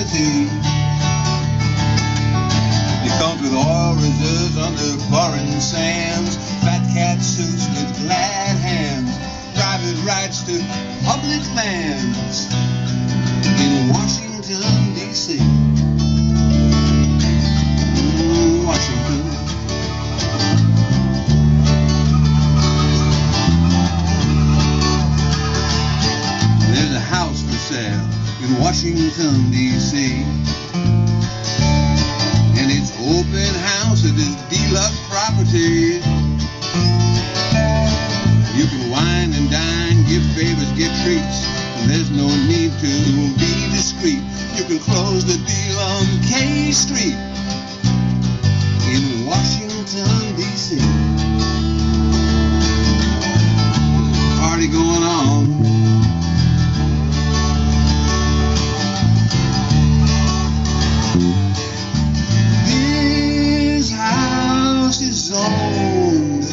property. It comes with oil reserves under foreign sands, fat cat suits with glad hands, private rights to public lands in Washington, D.C. Washington. There's a house for sale in Washington, D.C. And it's open house at this deluxe property. You can wine and dine, give favors, get treats, and there's no need to be discreet. You can close the deal on K Street in Washington, D.C. Party going on. This house is owned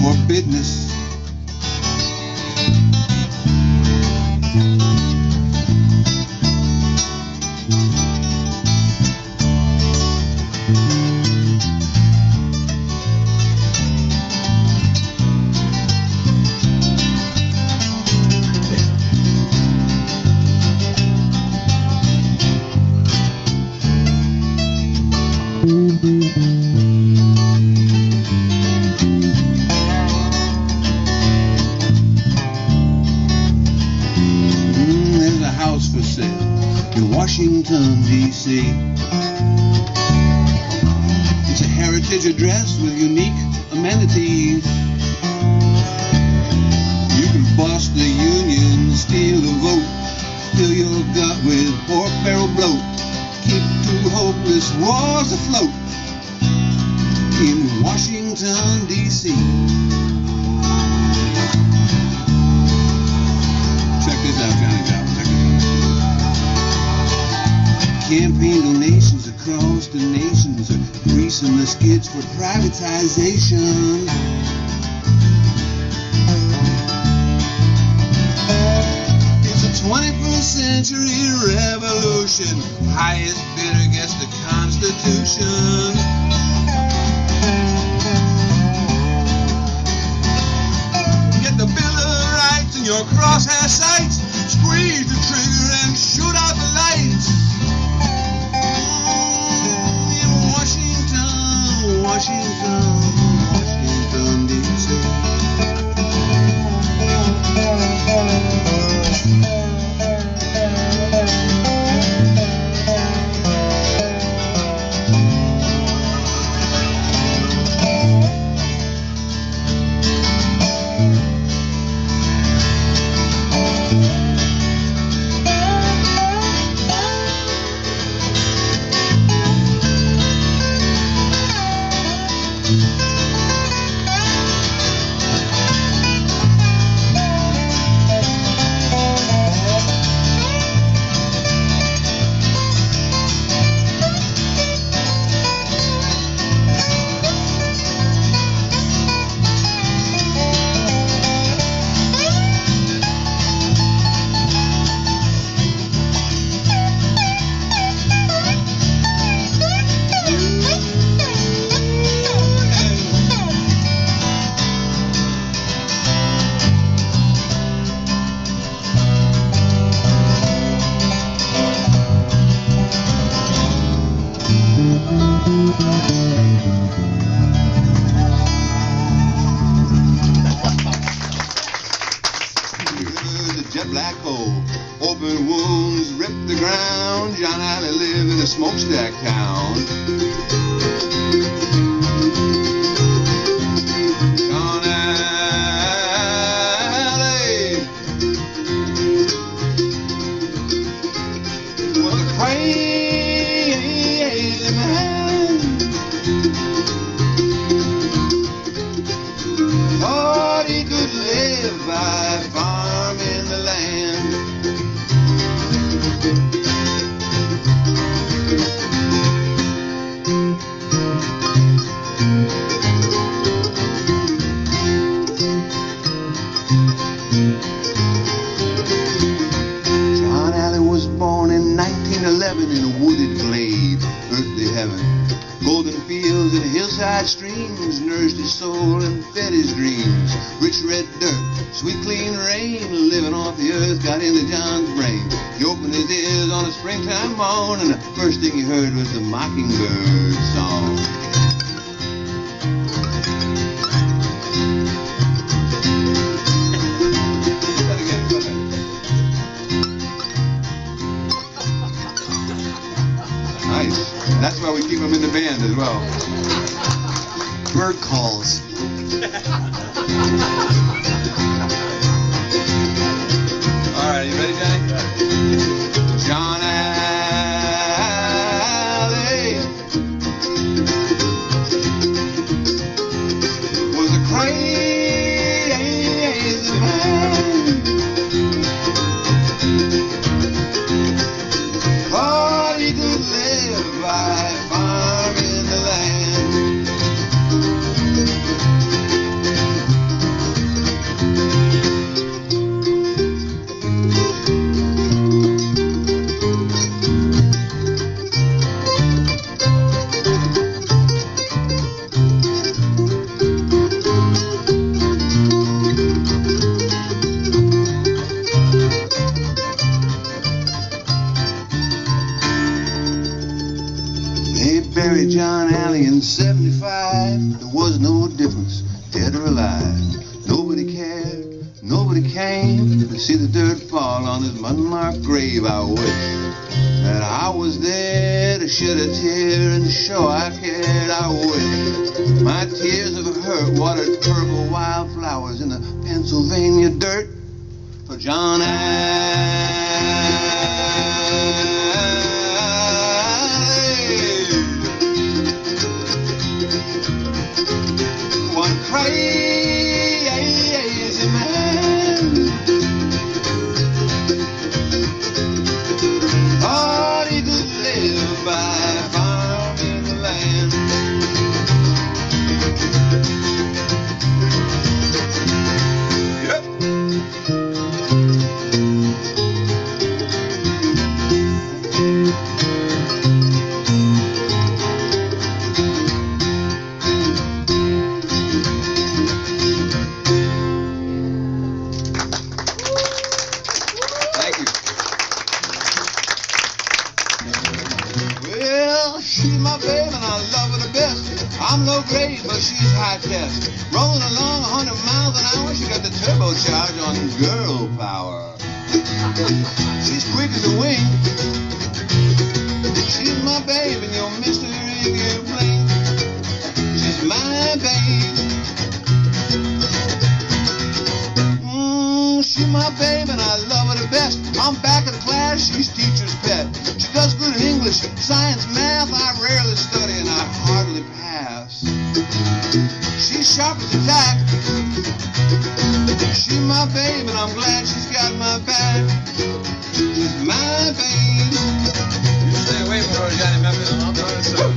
for business. There's a house for sale in Washington, D.C. It's a heritage address with unique amenities. You can bust the union, steal the vote, fill your gut with pork barrel bloat, keep two hopeless wars afloat in Washington, D.C. Check this out, Johnny Jones. Check this out. Campaign donations across the nations are greasing the skids for privatization. It's a 21st century revolution. Highest bidder gets the Constitution. Get the Bill of Rights in your crosshair sights. Squeeze the trigger and shoot out the lights. In Washington, Washington, D.C. Jet black hole, open wounds, rip the ground. John Alley lived in a smokestack town. John Alley was a crazy man. Thought he could live by farming the land. streams nourished his soul and fed his dreams. Rich red dirt, sweet clean rain, living off the earth got into John's brain. He opened his ears on a springtime morn, and the first thing he heard was the mockingbird song. Nice. That's why we keep them in the band as well. Bird calls. All right, you ready, Johnny? John Alley was a crazy man. Thought he could live by farming the land. They buried John Alley in 75. There was no difference, dead or alive. Nobody cared, nobody came to see the dirt fall on his mud-marked grave. I wish that I was there to shed a tear and show I cared. I wish my tears of hurt watered purple wildflowers in the Pennsylvania dirt for John Alley. One crazy man thought he could live by farming the land. Yep. Well, she's my baby and I love her the best. I'm low grade, but she's high test. Rolling along 100 miles an hour, she got the turbocharge on girl power. She's quick as a wing. She's my baby and you'll miss her if you blink. She's my baby. She's my baby and I love her the best. I'm back in the class, she's teacher's pet. She does good in English, science, math. I rarely study and I hardly pass. She's sharp as a tack. She's my baby and I'm glad she's got my back. She's my baby. You stay away from her, Johnny Memphis. I'm trying to say.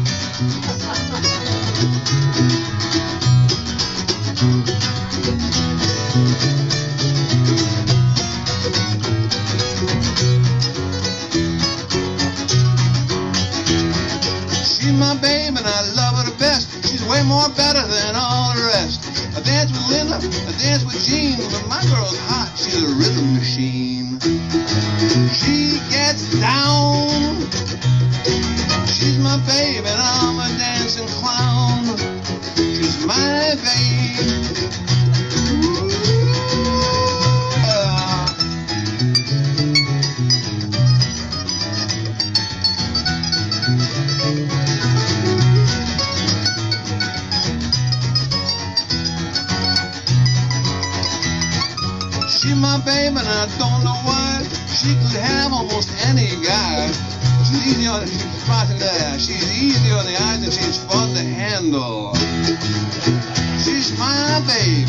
She's my baby and I love her the best. She's way more better than all the rest. I dance with Linda, I dance with Jean, but my girl's hot, she's a rhythm machine. She gets down. She's my baby and I'm a dancing clown. She's my baby. She's my baby and I don't know why. She could have almost any guy. She's easy on the eyes and she's fun to handle. She's my baby.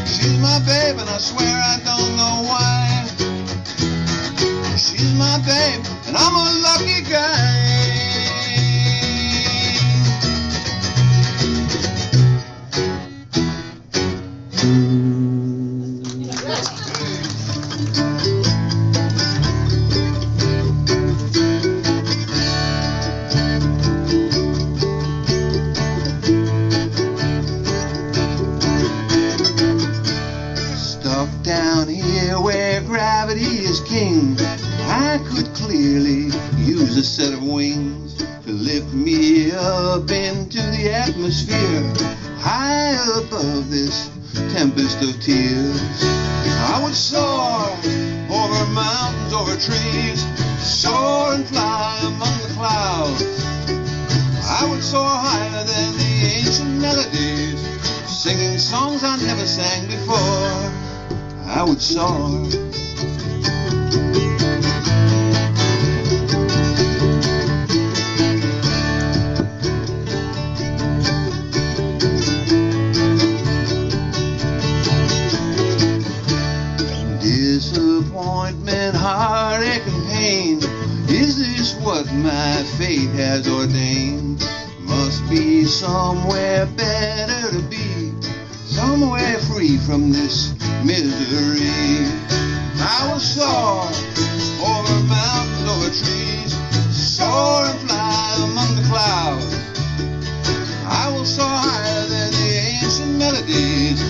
She's my baby and I swear I don't know why. She's my baby and I'm a lucky guy. set of wings to lift me up into the atmosphere, high above this tempest of tears. I would soar over mountains, over trees, soar and fly among the clouds. I would soar higher than the ancient melodies, singing songs I never sang before. I would soar. Disappointment, heartache and pain, is this what my fate has ordained? Must be somewhere better to be, somewhere free from this misery. I will soar over mountains, over trees, soar and fly among the clouds. I will soar higher than the ancient melodies,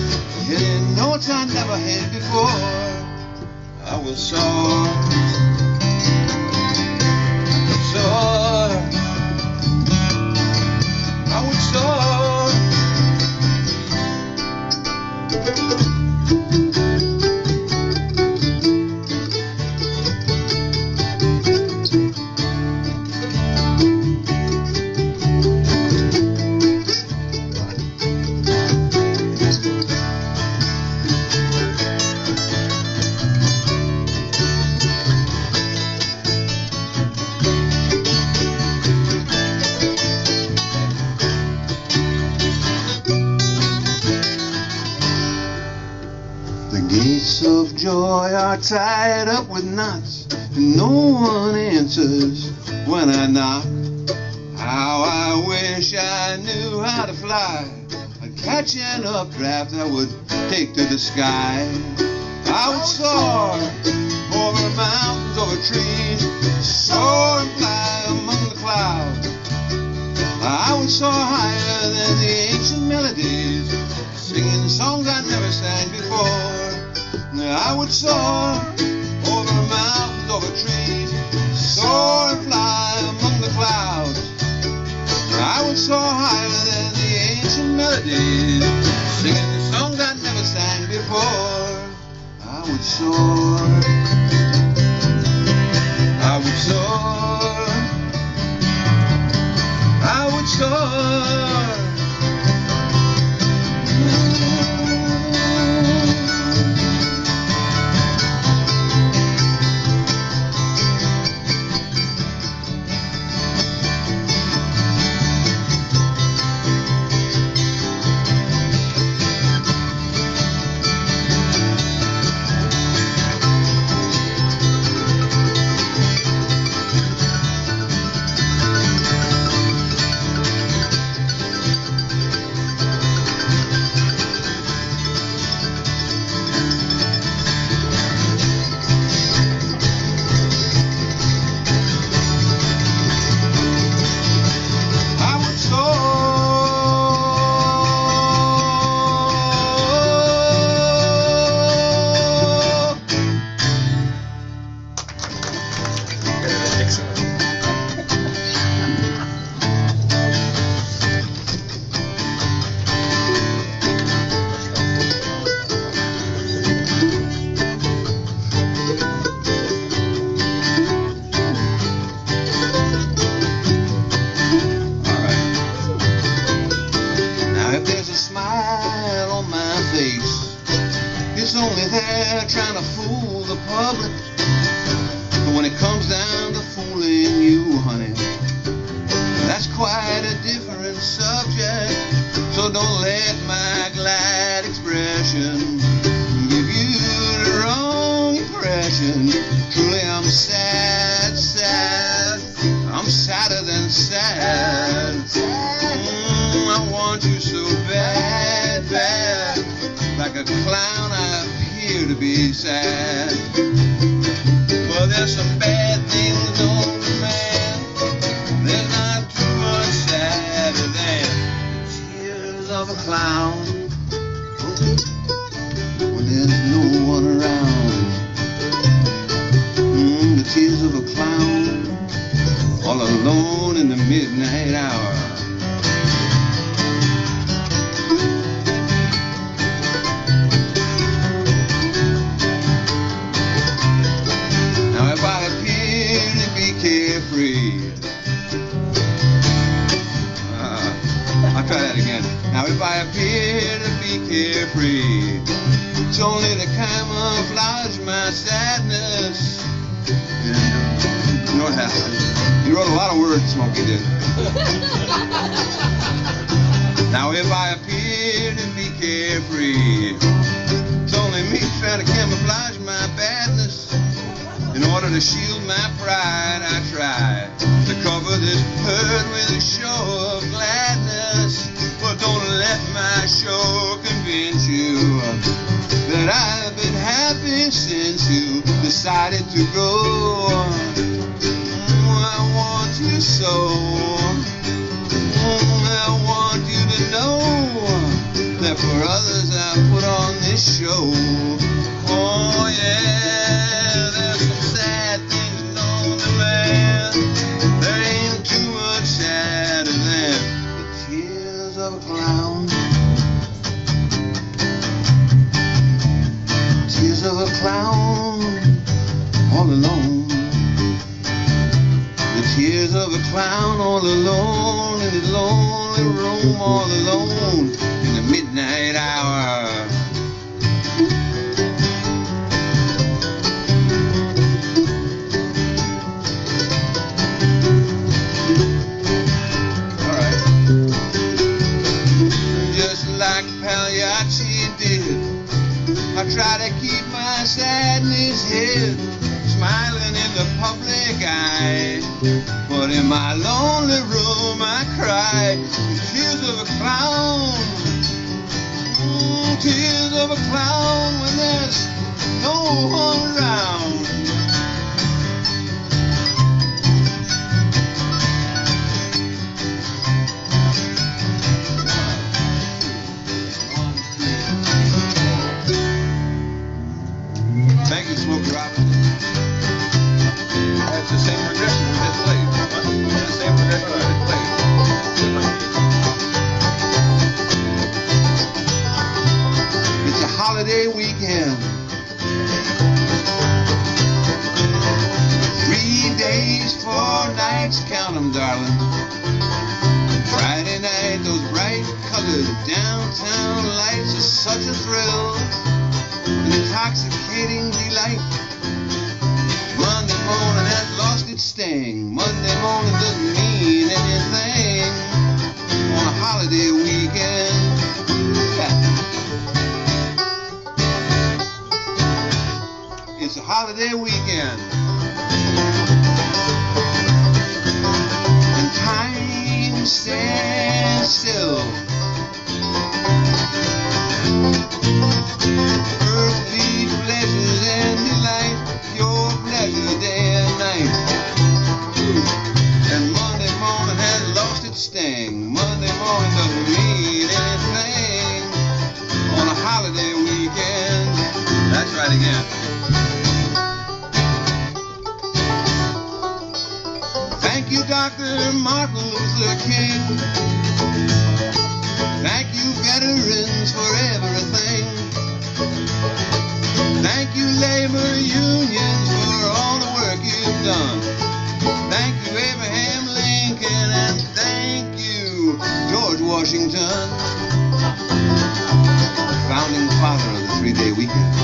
hitting notes I never had before. I will soar, soar. I would soar. The gates of joy are tied up with knots, and no one answers when I knock. How I wish I knew how to fly, I'd catch an updraft that would take to the sky. I would soar over mountains, over trees, soar and fly among the clouds. I would soar higher than the ancient melodies, singing songs I never sang before. I would soar over mountains, over trees, soar and fly among the clouds. I would soar higher than the ancient melodies, singing songs I never sang before. I would soar. I would soar. I would soar. It's only there trying to fool the public, but when it comes down to fooling you, honey, that's quite a different subject. So don't let my glad expression give you the wrong impression. Truly I'm sad, sad, I'm sadder than sad. I want you so bad, bad, like a clown I appear to be sad. Well, there's some bad things on the man, there's not too much sadder than the tears of a clown when there's no one around. The tears of a clown all in the midnight hour. Now if I appear to be carefree, I'll try that again. Now if I appear to be carefree, it's only to camouflage my sadness. You know what happened? He wrote a lot of words, Smokey did. Now if I appear to be carefree, it's only me trying to camouflage my badness. In order to shield my pride, I try to cover this hurt with a show of gladness. But don't let my show convince you that I've been happy since you decided to go. I want you so. I want you to know that for others I put on this show. Oh yeah, there's some sad things known to man. There ain't too much sadder than the tears of a clown. Tears of a clown all alone. The tears of a clown all alone in the lonely room, all alone in the midnight hour. Alright. Just like Pagliacci did, I try to keep my sadness hid, smiling in the public eye. But in my lonely room I cry tears of a clown. Tears of a clown when there's no one around. Thank you, Smokey Robinson. That's the same progression we just played. The same progression we just played. It's a holiday weekend. 3 days, 4 nights, count 'em, darling. Friday night, those bright colored downtown lights are such a thrill, an intoxicating delight. Monday morning has lost its sting. Monday morning doesn't mean anything on a holiday weekend. It's a holiday weekend. And time stands still. Earthly pleasures and delight, your pleasure day and night. And Monday morning has lost its sting. Monday morning doesn't mean anything on a holiday weekend. That's right again. Thank you, Dr. Martin Luther King. Thank you, veterans, for everything. Thank you, labor unions, for all the work you've done. Thank you, Abraham Lincoln, and thank you, George Washington, founding father of the 3-day weekend.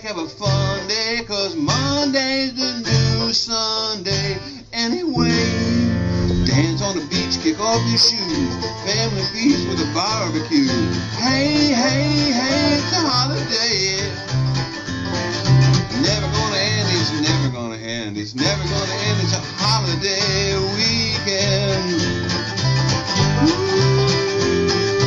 Have a fun day, 'cause Monday's the new Sunday anyway. Dance on the beach, kick off your shoes, family feast with a barbecue. Hey, hey, hey, it's a holiday. Never gonna end, it's never gonna end, it's never gonna end, it's a holiday weekend. Ooh.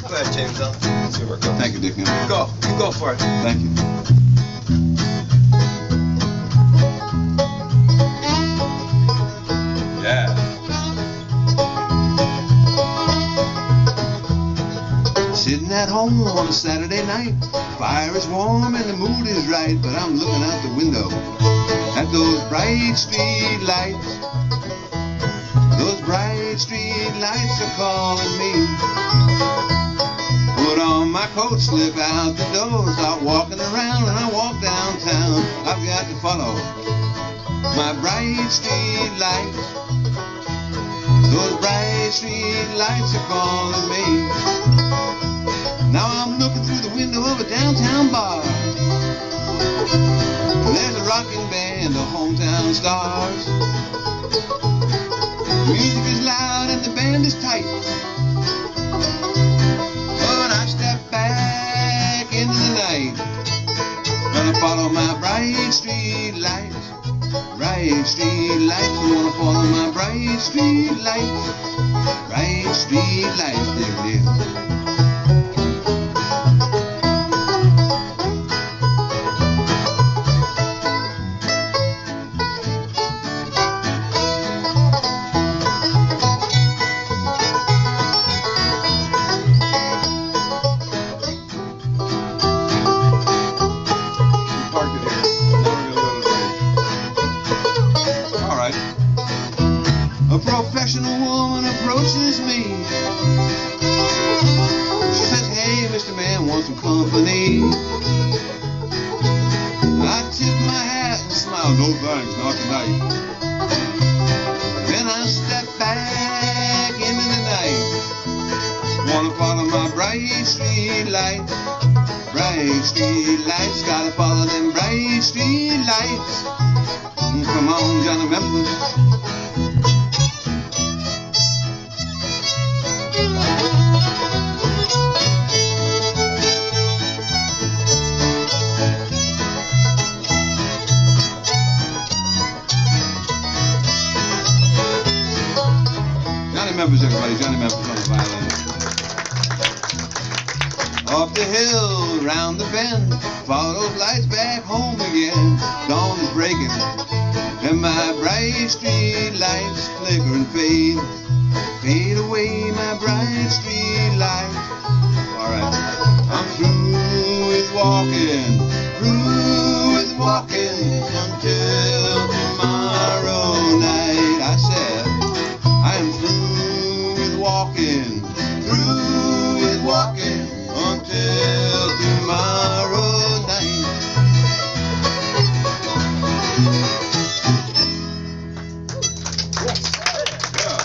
Go ahead, James. Let's see where it goes. Thank you, Dick. Go. You go for it. Thank you. Yeah. Sitting at home on a Saturday night, fire is warm and the mood is right, but I'm looking out the window at those bright street lights. Those bright street lights are calling me. Put on my coat, slip out the door, start walking around, and I walk downtown. I've got to follow my bright street lights. Those bright street lights are calling me. Now I'm looking through the window of a downtown bar. There's a rocking band of hometown stars. The music is loud and the band is tight. But I step back into the night. Gonna follow my bright street lights. Bright street lights. I'm gonna follow my bright street lights. Bright street lights, dear. A professional woman approaches me. She says, hey, Mr. Man, want some company? I tip my hat and smile, no thanks, not tonight. Then I step back into the night. Wanna follow my bright street lights. Bright street lights, gotta follow them bright street lights. Come on, Johnny Memphis. Johnny Memphis, everybody. Johnny Memphis on the violin. Up the hill, round the bend, follow those lights back home again. Dawn is breaking, and my bright street lights flicker and fade. Fade away, my bright street lights. Alright, I'm through with walking, until tomorrow night. I said, I am through with walking, until tomorrow night. Yeah.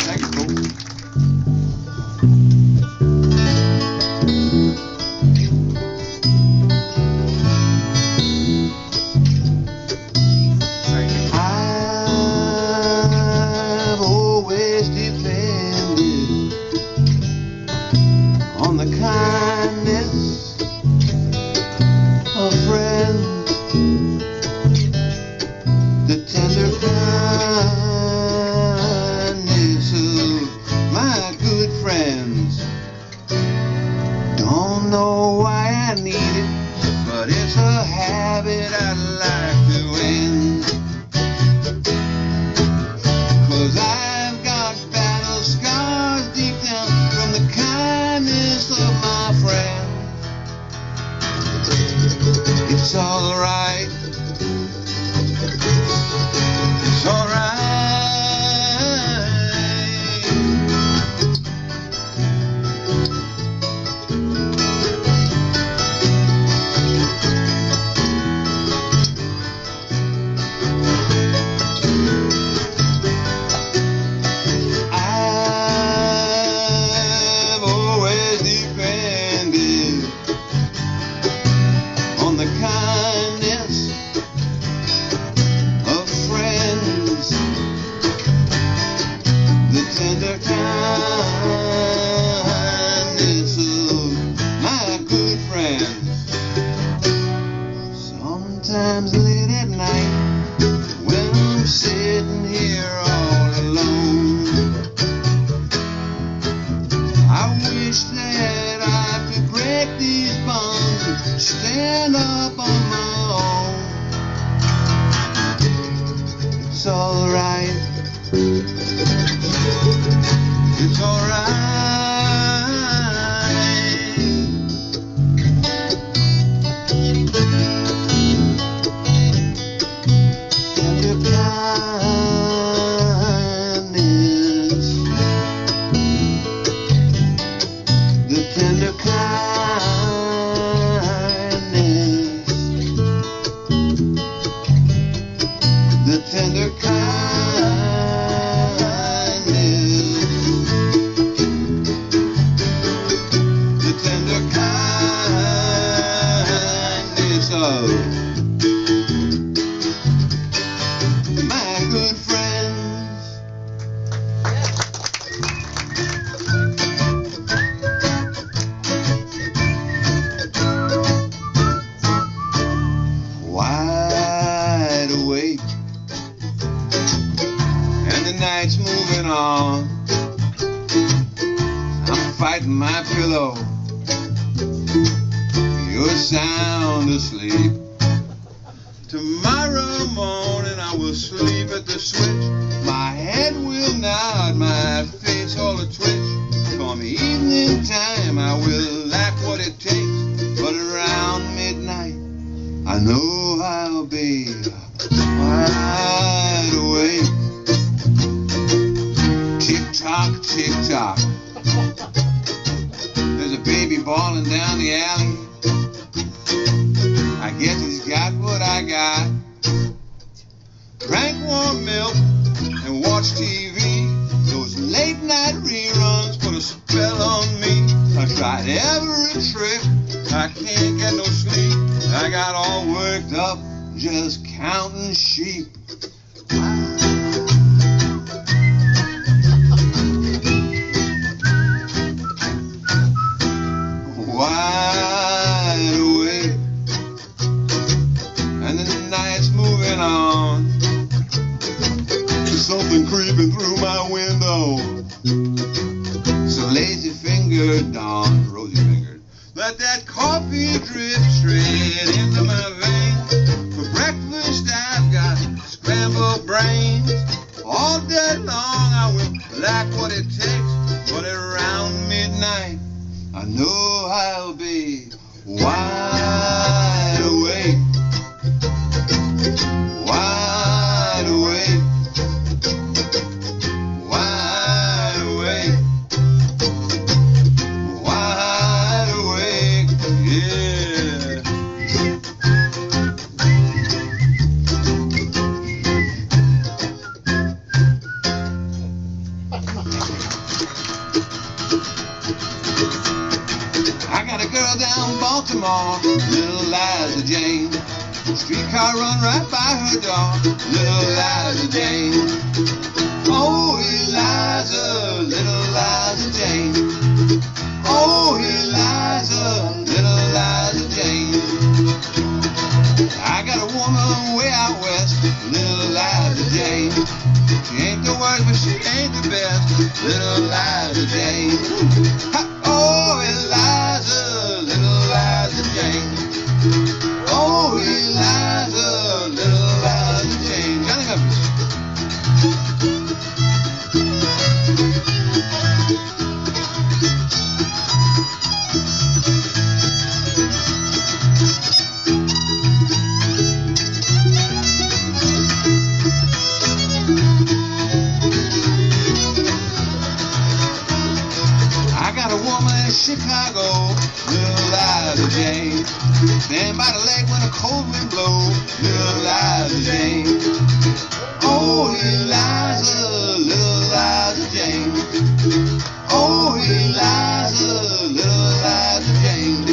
Thank you, folks. I've always depended on the kindness of friends, the tender kindness of my good friends. Don't know why I need it, but it's a habit I'd like to end. 'Cause I've got battle scars deep down from the kindness of my friend. It's alright. It's alright. I wish that I could break these bonds and stand up on my own. It's alright. It's alright. Tender kindness, the tender kindness, the tender kindness of my good friends. Wide awake, and the night's moving on. I'm fighting my pillow, you're sound asleep. Tomorrow morning I will sleep at the switch. My head will nod, my face all a twitch. Come evening time I will lack what it takes, but around midnight I know I'll be wide awake. Tick-tock, tick-tock, there's a baby bawling down the alley. I guess he's got what I got. Drank warm milk and watch TV. Those late night reruns put a spell on me. I tried every trick, I can't get no sleep. I got all worked up just counting sheep. Wide awake, and the night's moving on. Something creeping through my window. It's a lazy fingered dawn, rosy fingered. Let that coffee drip straight into my veins. For breakfast I've got scrambled brains. All day long I will lack what it takes, but around midnight I know I'll be wide awake. Wide awake. Wide awake. Wide awake. Yeah. I got a girl down Baltimore, little Liza Jane. Streetcar run right by her door, little Liza Jane. Oh, Eliza, little Liza Jane. Oh, Eliza, little Liza Jane. I got a woman way out west, little Liza Jane. She ain't the worst, but she ain't the best, little Liza Jane. Ha! Oh, Eliza, little Liza Jane. Oh, Eliza, little Liza Jane. Johnny Memphis. I got a woman in Chicago, little Liza Jane. Stand by the lake when a cold wind blows, little Liza Jane. Oh, Eliza, little Liza Jane. Oh, Eliza, little Liza Jane.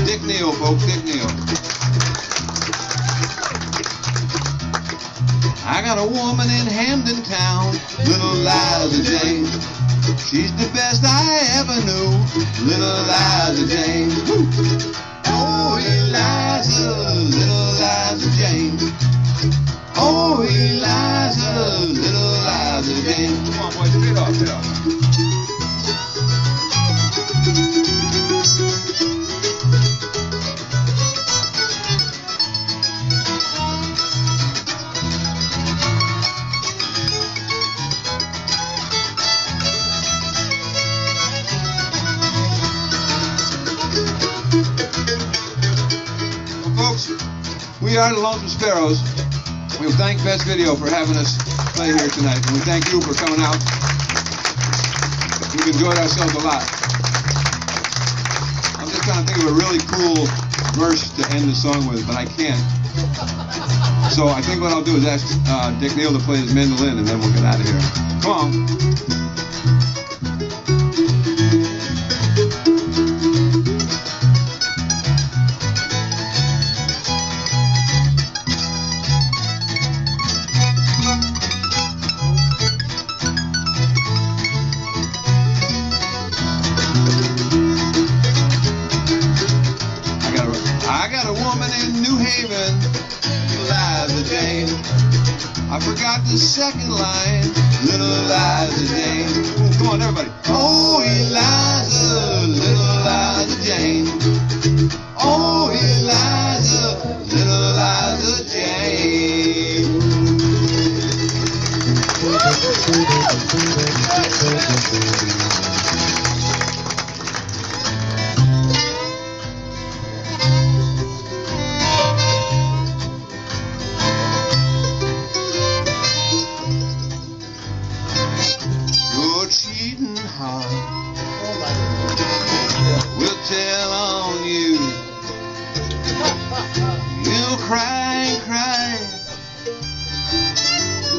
Dick Neal, folks, Dick Neal. I got a woman in Hamden Town, little Liza Jane. She's the best I ever knew, little Liza Jane. Woo. Oh, Eliza, little Liza Jane. Oh, Eliza, little Liza Jane. Come on, boys, get off, get off. Folks, we are the Lonesome Sparrows. We thank Best Video for having us play here tonight, and we thank you for coming out. We've enjoyed ourselves a lot. I'm just trying to think of a really cool verse to end the song with, but I can't. So I think what I'll do is ask Dick Neal to play his mandolin, and then we'll get out of here. Come on. I got a woman in New Haven, Liza Jane. I forgot the second line, little Liza Jane. Come on, everybody. Oh, Eliza, little Liza Jane. Oh, Eliza, little Liza Jane. Your cheating heart will tell on you. You'll cry and cry.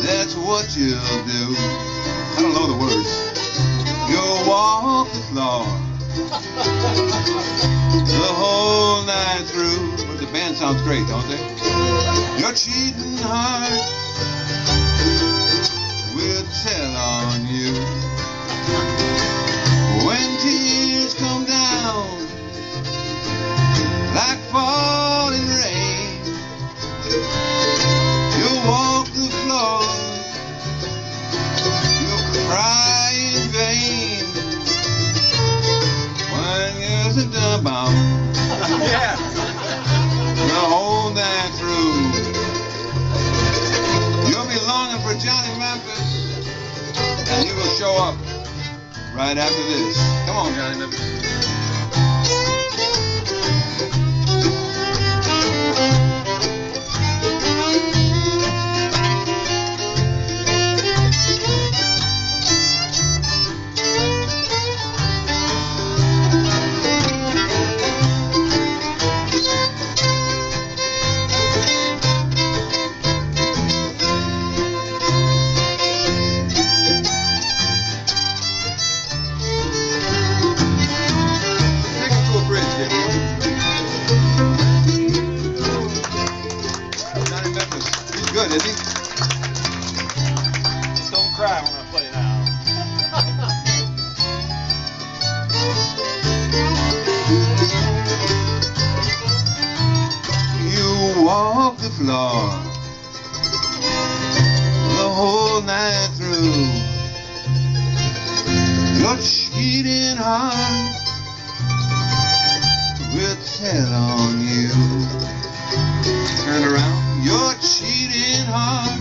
That's what you'll do. I don't know the words. You'll walk the floor the whole night through. But the band sounds great, don't they? Your cheating heart will tell on you. When tears come down like falling rain, you'll walk the floor, you'll cry in vain. When you're the dumb Yeah. the whole night through, you'll be longing for Johnny Memphis, and he will show up right after this. Come on, Johnny Memphis. Johnny Memphis, he's good, isn't he? Just don't cry when I play now. You walk the floor the whole night through. Your cheating heart will tell on you. Turn around. Your cheating heart